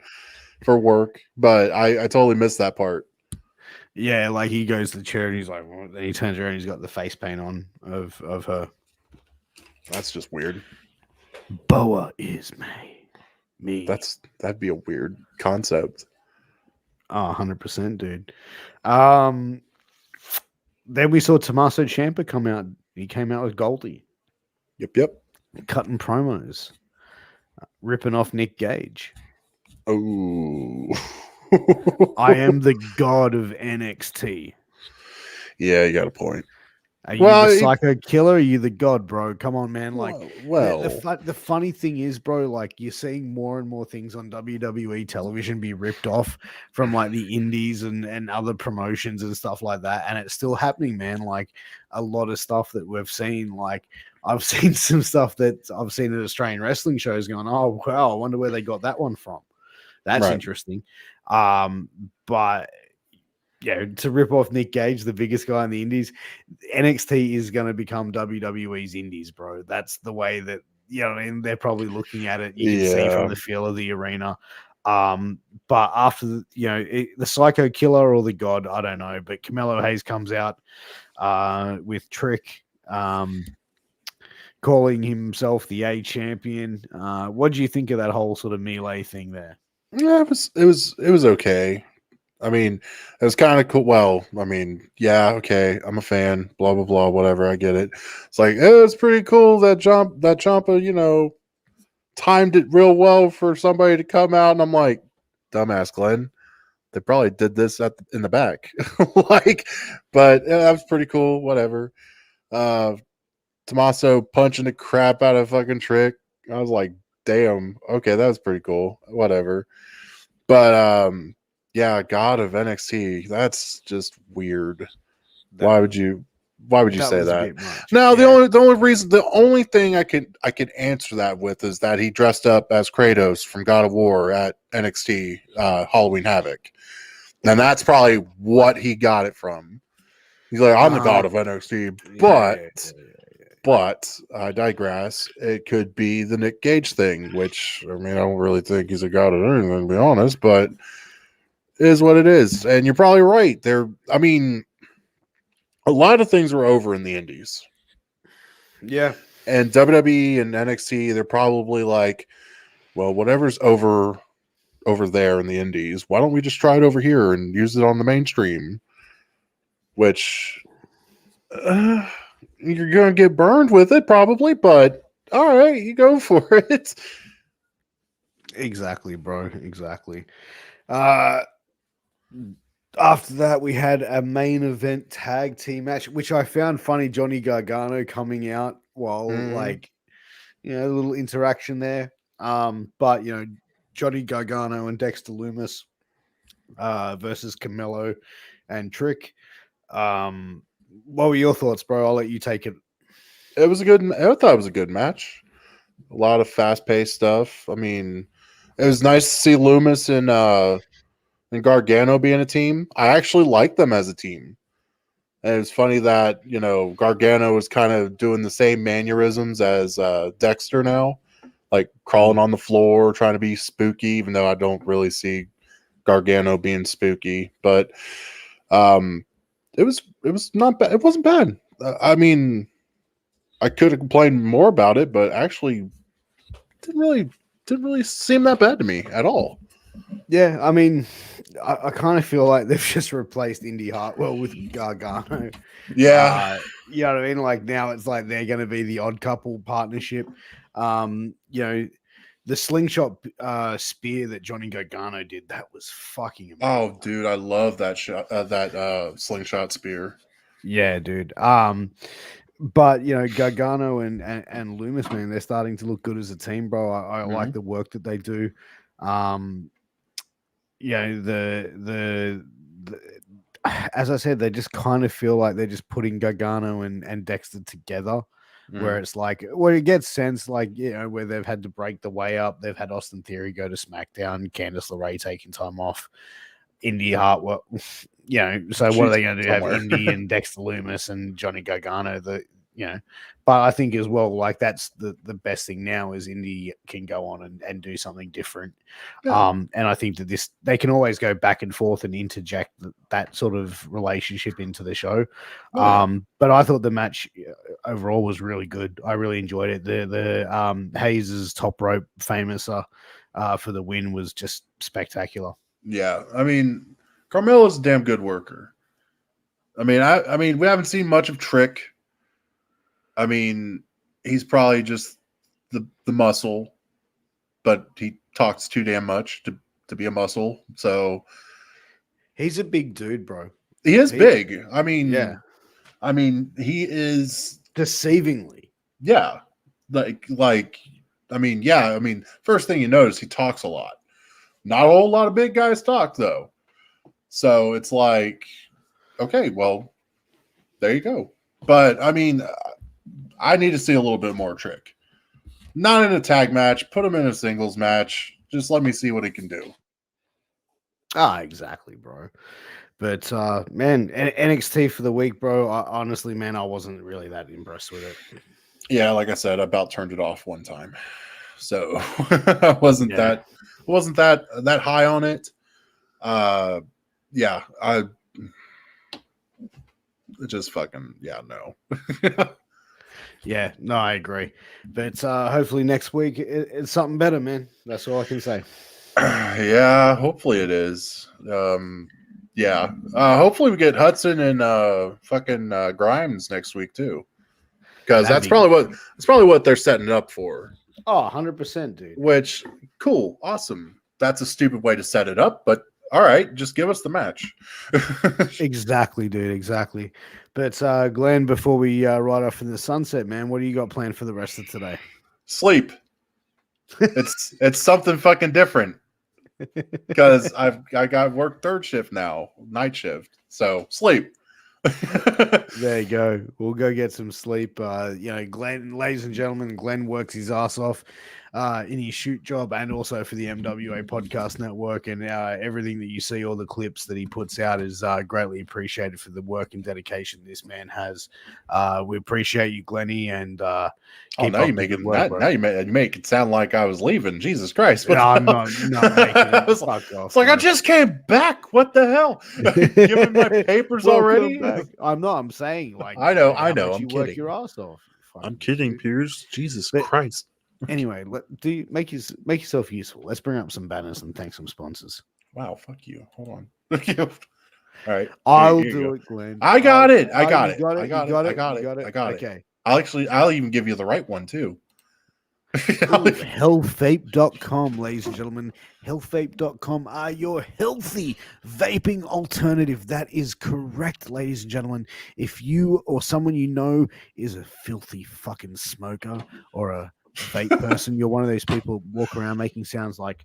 for work, but I totally missed that part. Yeah, like he goes to the chair and he's like, well, then he turns around and he's got the face paint on of her. That's just weird. Boa is me. That'd be a weird concept. 100%, dude. Then we saw Tommaso Ciampa come out. He came out with Goldie. Yep. Cutting promos. Ripping off Nick Gage. Oh. I am the god of NXT. Yeah, you got a point. Are you the psycho killer? Or are you the god, bro? Come on, man. Like, the funny thing is, bro, like you're seeing more and more things on WWE television be ripped off from like the indies and other promotions and stuff like that. And it's still happening, man. Like a lot of stuff that we've seen, like I've seen some stuff that I've seen at Australian wrestling shows going, oh, wow, I wonder where they got that one from. That's interesting. But yeah, to rip off Nick Gage, the biggest guy in the indies, NXT is going to become WWE's indies, bro. That's the way that, you know what I mean? They're probably looking at it. You can see from the feel of the arena. But after, the Psycho Killer or the God, I don't know. But Carmelo Hayes comes out with Trick, calling himself the A champion. What do you think of that whole sort of melee thing there? Yeah, it was okay. I mean, it was kind of cool. Well, I mean, yeah, okay, I'm a fan, blah, blah, blah, whatever. I get it. It's like, it's pretty cool that Ciampa, timed it real well for somebody to come out. And I'm like, dumbass Glenn, they probably did this in the back. But that was pretty cool, whatever. Tommaso punching the crap out of fucking Trick. I was like, damn, okay, that was pretty cool, whatever. But, yeah, God of NXT. That's just weird. Why would you say that? Now, the only thing I could answer that with is that he dressed up as Kratos from God of War at NXT Halloween Havoc, and that's probably what he got it from. He's like, I'm the God of NXT, but I digress. It could be the Nick Gage thing, which I mean, I don't really think he's a god of anything, to be honest, but. Is what it is, and you're probably right. A lot of things were over in the indies. Yeah, and WWE and NXT, they're probably like, well, whatever's over there in the indies, why don't we just try it over here and use it on the mainstream? Which you're gonna get burned with it probably, but all right, you go for it. Exactly, bro. Exactly. After that, we had a main event tag team match, which I found funny. Johnny Gargano coming out while a little interaction there. But Johnny Gargano and Dexter Lumis versus Camelo and Trick. What were your thoughts, bro? I'll let you take it. I thought it was a good match. A lot of fast-paced stuff. I mean, it was nice to see Loomis and Gargano being a team. I actually like them as a team. And it's funny that, Gargano is kind of doing the same mannerisms as Dexter now, like crawling on the floor, trying to be spooky, even though I don't really see Gargano being spooky. But it was not bad. It wasn't bad. I mean, I could have complained more about it, but actually didn't really seem that bad to me at all. Yeah, I mean, I kind of feel like they've just replaced Indy Hartwell with Gargano. Yeah. You know what I mean? Like now it's like they're going to be the odd couple partnership. The slingshot spear that Johnny Gargano did, that was fucking amazing. Oh, dude, I love that shot. That slingshot spear. Yeah, dude. But Gargano and Loomis, man, they're starting to look good as a team, bro. I like the work that they do. The as I said, they just kind of feel like they're just putting Gargano and Dexter together. Where it's like, well, it gets sense, like, where they've had to break the way up. They've had Austin Theory go to SmackDown, Candice LeRae taking time off, Indy Hartwell, so what are they going to do? Have Indy and Dexter Lumis and Johnny Gargano, but I think as well, like that's the best thing now is Indy can go on and do something different. Yeah. And I think that they can always go back and forth and interject that sort of relationship into the show. Yeah. But I thought the match overall was really good. I really enjoyed it. The Hayes' top rope famous for the win was just spectacular. Yeah. I mean, Carmelo's a damn good worker. I mean, we haven't seen much of Trick. I mean, he's probably just the muscle, but he talks too damn much to be a muscle. So he's a big dude, bro. He is big. I mean, yeah. I mean, he is deceivingly. Yeah. First thing you notice, he talks a lot. Not a whole lot of big guys talk, though. So it's like, okay, well, there you go. But, I mean, I need to see a little bit more Trick. Not in a tag match. Put him in a singles match. Just let me see what he can do. Exactly, bro. But, man, NXT for the week, bro. Honestly, man, I wasn't really that impressed with it. Yeah, like I said, I about turned it off one time. So I wasn't that high on it. I just fucking no. Yeah, no, I agree. But hopefully next week it's something better, man. That's all I can say. Yeah, hopefully it is. Hopefully we get Hudson and fucking Grimes next week too. Because that's probably what they're setting it up for. Oh, 100%, dude. Which, cool, awesome. That's a stupid way to set it up, but all right, just give us the match. Exactly, dude, exactly. But Glenn, before we ride off in the sunset, man, what do you got planned for the rest of today? Sleep. It's something fucking different. Because I got work third shift now, night shift. So sleep. There you go. We'll go get some sleep. Glenn, ladies and gentlemen, Glenn works his ass off in his shoot job and also for the MWA Podcast Network. And everything that you see, all the clips that he puts out is greatly appreciated for the work and dedication this man has. We appreciate you, Glenny, and now you make it now you make it sound like I was leaving. Jesus Christ. No, I'm not making it. It's like I just came back. What the hell? Giving my papers already? Back. I'm not. I'm saying like I know. I'm you kidding. Work your ass off. I'm kidding, Piers. Jesus Christ. Anyway, make yourself useful. Let's bring up some banners and thank some sponsors. Wow, fuck you. Hold on. All right. I'll do it, Glenn. I got it. I got it. Okay. I'll even give you the right one too. Healthvape.com, ladies and gentlemen. Healthvape.com are your healthy vaping alternative. That is correct, ladies and gentlemen. If you or someone you know is a filthy fucking smoker or a vape person, you're one of those people walk around making sounds like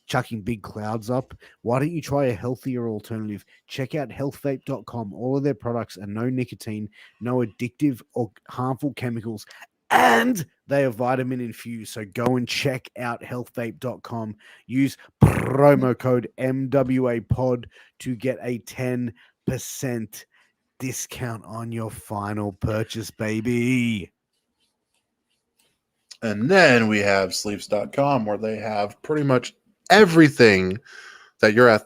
chucking big clouds up. Why don't you try a healthier alternative? Check out healthvape.com. All of their products are no nicotine, no addictive or harmful chemicals, and they are vitamin infused. So go and check out healthvape.com. Use promo code MWAPOD to get a 10% discount on your final purchase, baby. And then we have sleeps.com, where they have pretty much everything that your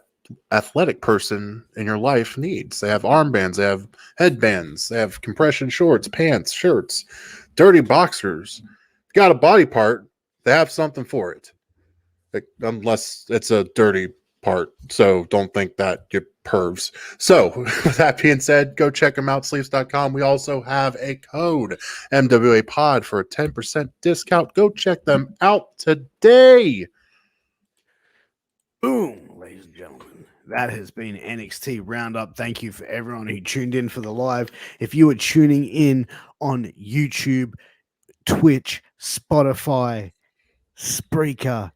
athletic person in your life needs. They have armbands, they have headbands, they have compression shorts, pants, shirts, dirty boxers. Got a body part, they have something for it. Unless it's a dirty part. So don't think that you're pervs. So with that being said, go check them out, sleeps.com. We also have a code, MWA Pod, for a 10% discount. Go check them out today. Boom, ladies and gentlemen. That has been NXT Round Up. Thank you for everyone who tuned in for the live. If you are tuning in on YouTube, Twitch, Spotify, Spreaker,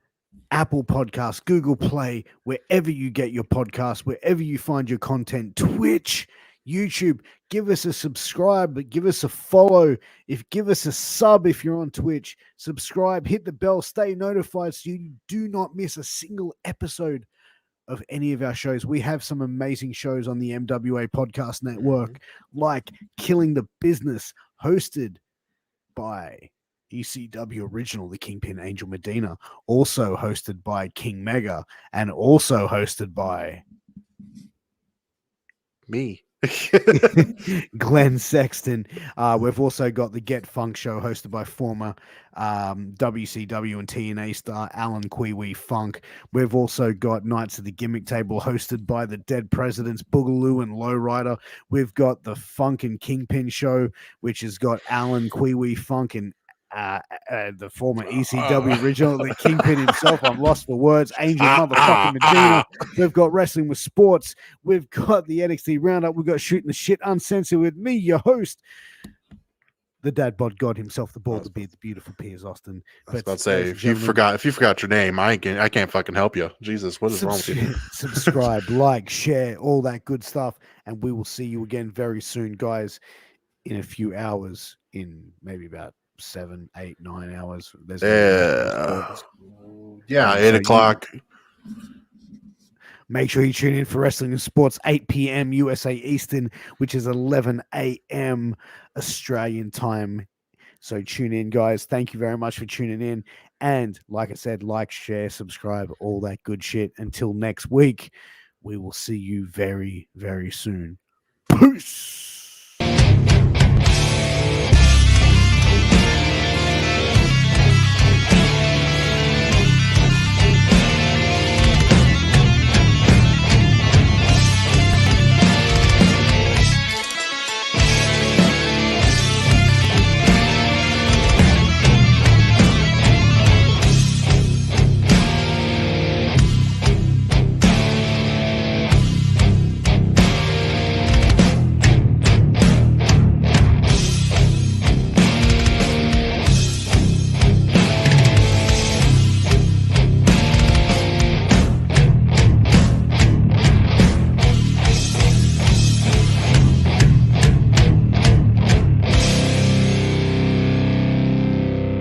Apple Podcasts, Google Play, wherever you get your podcasts, wherever you find your content, Twitch, YouTube, give us a subscribe, give us a follow, give us a sub if you're on Twitch, subscribe, hit the bell, stay notified so you do not miss a single episode of any of our shows. We have some amazing shows on the MWA Podcast Network, like Killing the Business, hosted by ECW original, the Kingpin Angel Medina, also hosted by King Mega, and also hosted by me. Glen Sexton. We've also got the Get Funk show hosted by former WCW and TNA star Alan Kwee Funk. We've also got Knights of the Gimmick Table hosted by the Dead Presidents Boogaloo and Lowrider. We've got the Funk and Kingpin show, which has got Alan Kwee Funk and the former ECW original, the Kingpin himself. I'm lost for words. Angel motherfucking Medina. We've got Wrestling with Sports. We've got the NXT Roundup. We've got Shooting the Shit Uncensored with me, your host, the dad bod god himself, the bald, the beard, the beautiful Piers Austin. I was about to say, if you forgot your name, I can't fucking help you. Jesus, what is wrong with you? Subscribe, like, share, all that good stuff, and we will see you again very soon, guys. In a few hours, in maybe about 7, 8, 9 hours. There's 8 o'clock. Make sure you tune in for Wrestling and Sports, 8 p.m. USA Eastern, which is 11 a.m. Australian time. So tune in, guys. Thank you very much for tuning in. And like I said, like, share, subscribe, all that good shit. Until next week, we will see you very, very soon. Peace.